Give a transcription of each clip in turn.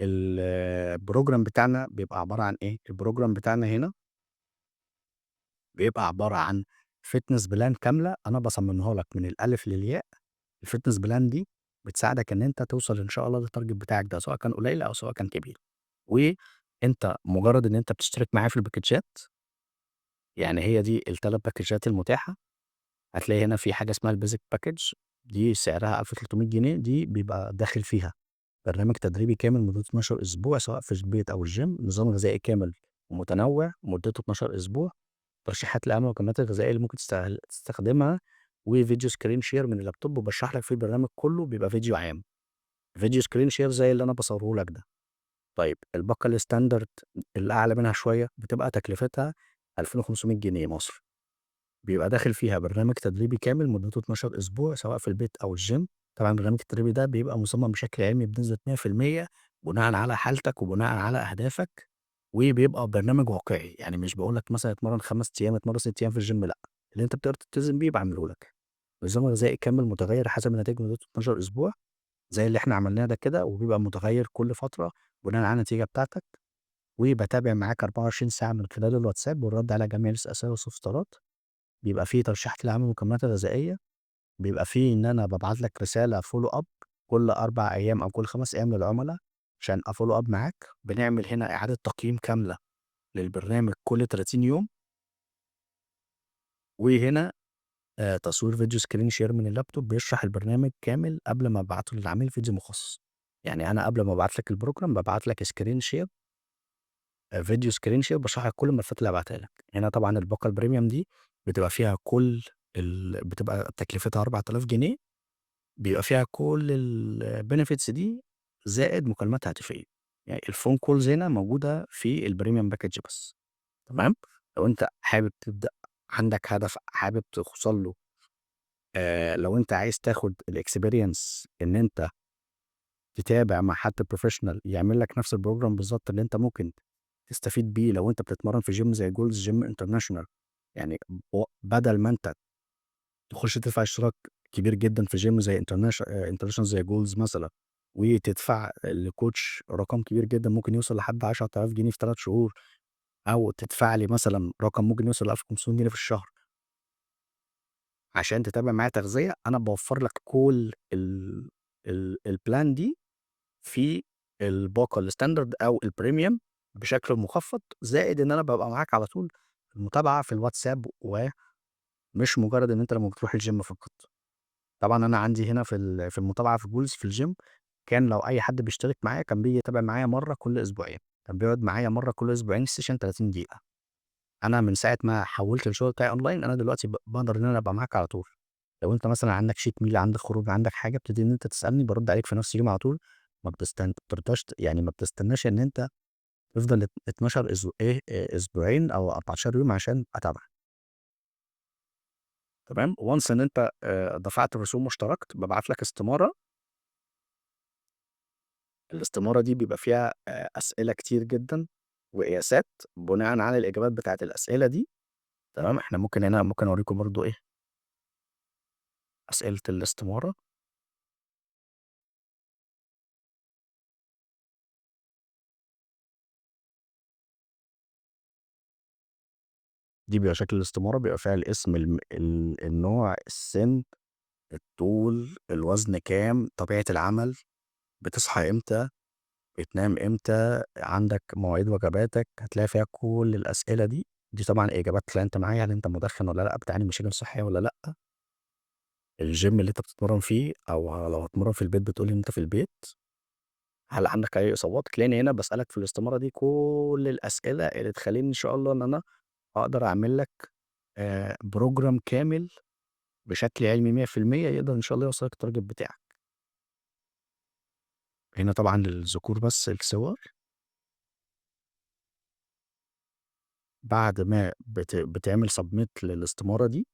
البروجرام بتاعنا بيبقى عبارة عن إيه، البروجرام بتاعنا هنا بيبقى عبارة عن fitness plan كاملة أنا باصممها لك من الألف للياء. الfitness plan دي بتساعدك إن أنت توصل إن شاء الله للtarget بتاعك ده، سواء كان قليل أو سواء كان كبير. وأنت مجرد إن أنت بتشترك معايا في الباكيجات، يعني هي دي ال3 باكيجات المتاحة. هتلاقي هنا في حاجة اسمها الbasic package، دي سعرها 1300 جنيه، دي بيبقى داخل فيها برنامج تدريبي كامل مدته 12 أسبوع سواء في البيت أو الgym، نظام غذائي كامل ومتنوع مدته 12 أسبوع، ترشيحات لأهم المكملات الغذائية اللي ممكن تستخدمها، وفيديو screen share من اللابتوب، وباشرح لك فيه البرنامج كله، بيبقى فيديو عام، فيديو screen share زي اللي أنا باصوره لك ده. طيب الباقة الstandard اللي أعلى منها شوية بتبقى تكلفتها 2500 جنيه مصري، بيبقى داخل فيها برنامج تدريبي كامل مدته 12 أسبوع سواء في البيت أو الgym. طبعًا البرنامج التدريبي ده بيبقى مصمم بشكل علمي بنسبة 100% بناءً على حالتك وبناءً على أهدافك، وبيبقى برنامج واقعي، يعني مش باقول لك مثلًا اتمرن 5 أيام، اتمرن 6 أيام في الgym لأ، اللي أنت بتقدر تلتزم بيه باعمله لك. نظام غذائي كامل متغير حسب النتايج مدته 12 أسبوع، زي اللي إحنا عملناه ده كده، وبيبقى متغير كل فترة بناءً على النتيجة بتاعتك، وباتابع معاك 24 ساعة من خلال الواتساب والرد على جميع الأسئلة والاستفسارات. بيبقى في ترشيحات لأهم المكملات الغذائية، بيبقى في إن أنا بابعت لك رسالة follow up كل 4 أيام أو كل 5 أيام للعملا عشان أfollow up معاك. بنعمل هنا إعادة تقييم كاملة للبرنامج كل 30 يوم، وهنا تصوير فيديو screen share من اللابتوب بيشرح البرنامج كامل قبل ما أبعته للعميل فيديو مخصص. يعني أنا قبل ما أبعت لك الprogram بابعت لك screen share، فيديو screen share باشرح لك كل الملفات اللي هابعتها لك. هنا طبعًا الباقة الpremium دي بتبقى فيها كل بتبقى تكلفتها 4000 جنيه، بيبقى فيها كل الbenefits دي زائد مكالمات هاتفية، يعني الphone calls هنا موجودة في الpremium package بس، تمام. لو أنت حابب تبدأ، عندك هدف حابب توصل له، لو أنت عايز تاخد الexperience إن أنت تتابع مع حد professional يعمل لك نفس الprogram بالضبط اللي أنت ممكن تستفيد بيه لو أنت بتتمرن في gym زي Gold's Gym International، يعني بدل ما أنت تخش تدفع اشتراك كبير جدًا في gym زي international زي Gold's مثلًا، وتدفع لcoach رقم كبير جدًا ممكن يوصل لحد 10,000 جنيه في 3 شهور، أو تدفع لي مثلًا رقم ممكن يوصل ل1500 جنيه في الشهر عشان تتابع معايا تغذية. أنا باوفّر لك كل الplan دي في الباقة الstandard أو الpremium بشكل مخفّض، زائد إن أنا بابقى معاك على طول في المتابعة في الواتساب، ومش مجرد إن أنت لمّا بتروح الgym فقط. طبعًا أنا عندي هنا في المتابعة في Pulse في الgym، كان لو أي حد بيشترك معايا كان بييجي يتابع معايا مرّة كل أسبوعين، كان بيقعد معايا مرّة كل أسبوعين session 30 دقيقة. أنا من ساعة ما حوّلت الشغل بتاعي online أنا دلوقتي باقدر إن أنا أبقى معاك على طول. لو أنت مثلًا عندك sheet meal، عندك خروجة، عندك حاجة، بتبتدي إن أنت تسألني بارُد عليك في نفس اليوم على طول، ما بترضاش يعني ما بتستناش إن أنت تفضل 12 إيه، أسبوعين أو 14 يوم عشان أتابعك، تمام. once إن أنت دفعت الرسوم واشتركت، بابعت لك استمارة. الاستمارة دي بيبقى فيها أسئلة كتير جدًا وقياسات، بناءً على الإجابات بتاعة الأسئلة دي، تمام. إحنا ممكن هنا ممكن أوريكم برضه إيه، أسئلة الاستمارة. دي بيبقى شكل الاستمارة، بيبقى فيها الاسم، النوع، السِن، الطول، الوزن كام، طبيعة العمل، بتصحى إمتى، بتنام إمتى، عندك مواعيد وجباتك، هتلاقي فيها كل الأسئلة دي. دي طبعًا إجابات لا أنت معايا، هل أنت مدخن والّا لأ، بتعاني من مشاكل صحية والّا لأ، الgym اللي أنت بتتمرن فيه أو لو هتتمرن في البيت بتقول لي إن أنت في البيت، هل عندك أي إصابات؟ تلاقيني هنا باسألك في الاستمارة دي كل الأسئلة اللي تخلّيني إن شاء الله إن أنا أقدر أعمل لك program كامل بشكل علمي 100% يقدر إن شاء الله يوصّلك الtarget بتاعك. هنا طبعًا للذكور بس الصور. بعد ما بتعمل submit للاستمارة دي،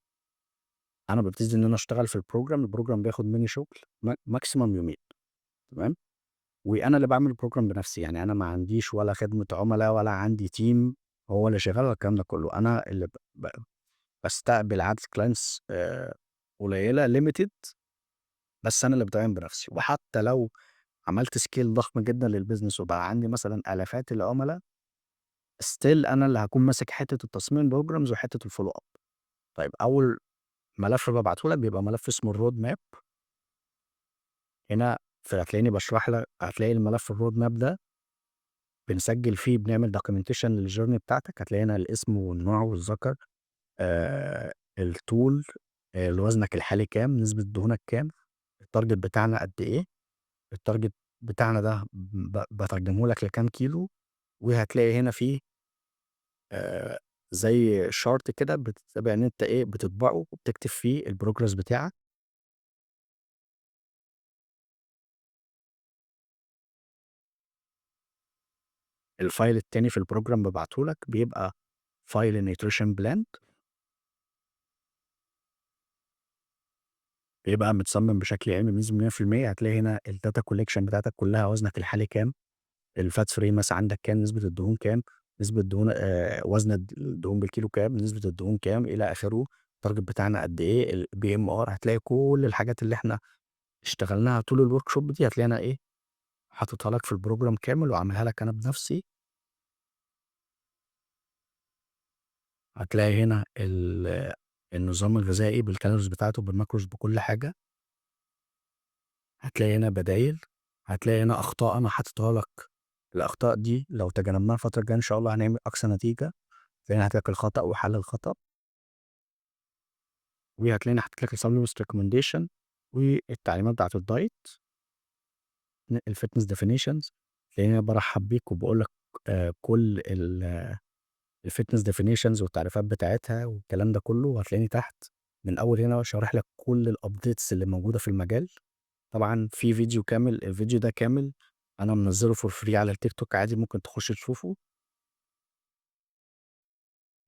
أنا بابتدي إن أنا أشتغل في الprogram بياخد منّي شغل maximum يومين، تمام. وأنا اللي باعمل الprogram بنفسي، يعني أنا ما عنديش ولا خدمة عُملا ولا عندي team هو اللي شغال ولا الكلام ده كلّه. أنا اللي ب باستقبل عدد clients قليّلة limited، بس أنا اللي باتعامل بنفسي. وحتى لو عملت scale ضخم جدًا للbusiness وبقى عندي مثلًا آلافات العُملا، still أنا اللي هاكون ماسك حتّة التصميم programs وحتّة الfollow up. طيب أول ملف بابعته لك بيبقى ملف اسمه الroad map. هنا هتلاقيني باشرح لك، هتلاقي الملف الroad map ده بنسجّل فيه، بنعمل documentation للjourney بتاعتك. هتلاقي هنا الاسم والنوع والذكر، الطول، وزنك الحالي كام، نسبة دهونك كام، الtarget بتاعنا قد إيه، الtarget بتاعنا ده باترجمه لك لكام كيلو. وهتلاقي هنا في آآ زي chart كده بتتابع إن أنت إيه، بتطبعه وبتكتب فيه الprogress بتاعك. الfile التاني في الprogram بابعته لك بيبقى file الnutrition plan، بيبقى متصمم بشكل علمي بنسبة 100%. هتلاقي هنا الdata collection بتاعتك كلها، وزنك الحالي كام، الfat free mass عندك كام، نسبة الدهون كام، نسبة دهون وزن الدهون بالكيلو كام، نسبة الدهون كام، إلى آخره، الtarget بتاعنا قد إيه، الBMR. هتلاقي كل الحاجات اللي إحنا اشتغلناها طول الworkshop دي، هتلاقي أنا إيه، حاططها لك في الprogram كامل وعاملها لك أنا بنفسي. هتلاقي هنا النظام الغذائي بالcalories بتاعته، بالmacros، بكل حاجة. هتلاقي هنا بدايل، هتلاقي هنا أخطاء أنا حاططها لك. الأخطاء دي لو تجنبناها الفترة الجاية إن شاء الله هنعمل أقصى نتيجة. هتلاقيني حاطط لك الخطأ وحل الخطأ، وهتلاقيني حاطط لك الsupplements recommendation والتعليمات بتاعة الdiet، الfitness definitions. هتلاقيني بارحّب بيك وباقول لك كل الfitness definitions والتعريفات بتاعتها والكلام ده كله. وهتلاقيني تحت من أول هنا شارح لك كل الupdates اللي موجودة في المجال. طبعًا في فيديو كامل، الفيديو ده كامل أنا منزّله for free على التيك توك عادي، ممكن تخش تشوفه.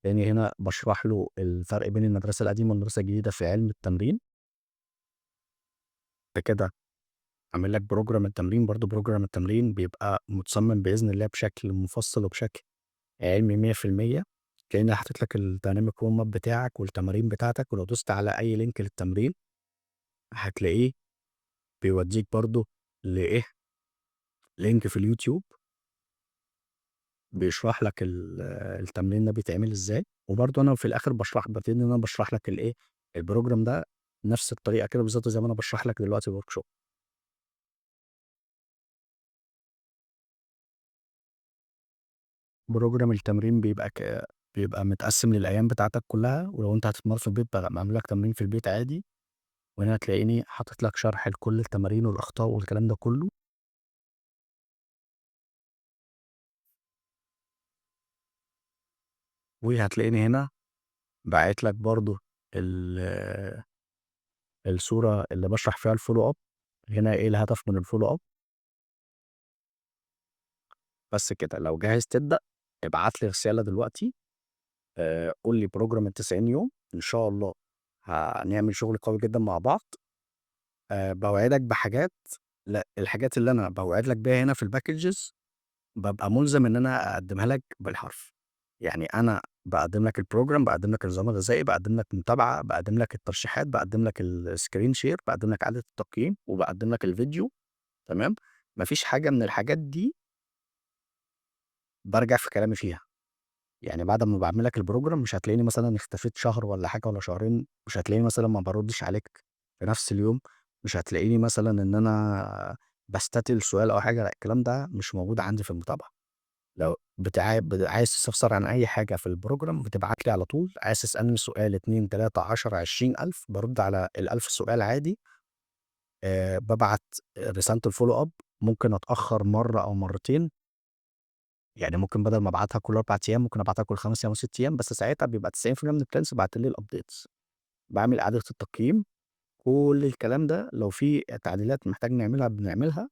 لإني هنا باشرح له الفرق بين المدرسة القديمة والمدرسة الجديدة في علم التمرين. بكده عامل لك program التمرين، برضه program التمرين بيبقى متصمم بإذن الله بشكل مفصل وبشكل علمي 100%. كأني حاطط لك الdynamic warm up بتاعك والتمارين بتاعتك، ولو دوست على أي لينك للتمرين هتلاقيه بيوديك برضه لإيه، لينك في اليوتيوب بيشرح لك التمرين ده بيتعمل إزاي. وبرضه أنا في الآخر بابتدي إن أنا باشرح لك الإيه، الprogram ده نفس الطريقة كده بالضبط زي ما أنا باشرح لك دلوقتي الworkshop. program التمرين بيبقى متقسّم للأيام بتاعتك كلّها. ولو أنت هتتمرن في البيت باعمل لك تمرين في البيت عادي. وهنا هتلاقيني حاطط لك شرح لكل التمارين والأخطاء والكلام ده كلّه. وهتلاقيني هنا باعت لك برضه ال الصورة اللي باشرح فيها الfollow up. هنا إيه الهدف من الfollow up. بس كده، لو جاهز تبدأ ابعت لي رسالة دلوقتي، قُل لي program ال90 يوم، إن شاء الله هنعمل شغل قوي جدًا مع بعض. باوعدك بحاجات، لأ، الحاجات اللي أنا باوعد لك بيها هنا في الpackages بابقى مُلزم إن أنا أقدّمها لك بالحرف. يعني أنا باقدّم لك الprogram، باقدّم لك النظام الغذائي، باقدّم لك متابعة، باقدّم لك الترشيحات، باقدّم لك الscreen share، باقدّم لك إعادة التقييم، وباقدّم لك الفيديو. تمام. ما فيش حاجة من الحاجات دي بارجع في كلامي فيها. يعني بعد أمّا باعمل لك الprogram مش هتلاقيني مثلًا اختفيت شهر والّا حاجة والّا شهرين، مش هتلاقيني مثلًا ما باردّش عليك في نفس اليوم، مش هتلاقيني مثلًا إن أنا باستتقل سؤال أو حاجة. لأ، الكلام ده مش موجود عندي في المتابعة. لو عايز تستفسر عن أي حاجة في الprogram بتبعت لي على طول. عايز تسألني سؤال، 2، 3، 10، 20,000 بارُد على ال1000 سؤال عادي. بابعت رسالة الfollow up. ممكن أتأخر مرّة أو مرّتين، يعني ممكن بدل ما أبعتها كل 4 أيام ممكن أبعتها كل 5 أيام و6 أيام، بس ساعتها بيبقى 90% من الclients بعتوا لي الupdates. باعمل إعادة التقييم، كل الكلام ده لو في تعديلات محتاج نعملها بنعملها.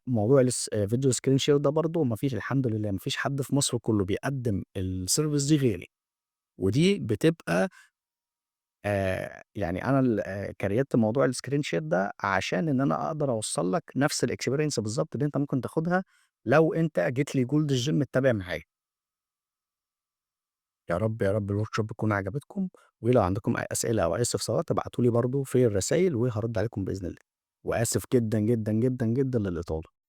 موضوع video screen share ده برضه ما فيش، الحمد لله ما فيش حد في مصر كله بيقدّم الservice دي غيري. ودي بتبقى يعني أنا كريتّ موضوع الscreen share ده عشان إن أنا أقدر أوصّل لك نفس الexperience بالضبط اللي أنت ممكن تاخدها لو أنت جيت لي gold الgym تتابع معايا. يا رب، يا رب الworkshop تكون عجبتكم. ولو عندكم أي أسئلة أو أي استفسارات ابعتوا لي برضه في الرسايل وهارُد عليكم بإذن الله. وآسف جدًا، جدًا، جدًا، جدًا للإطالة.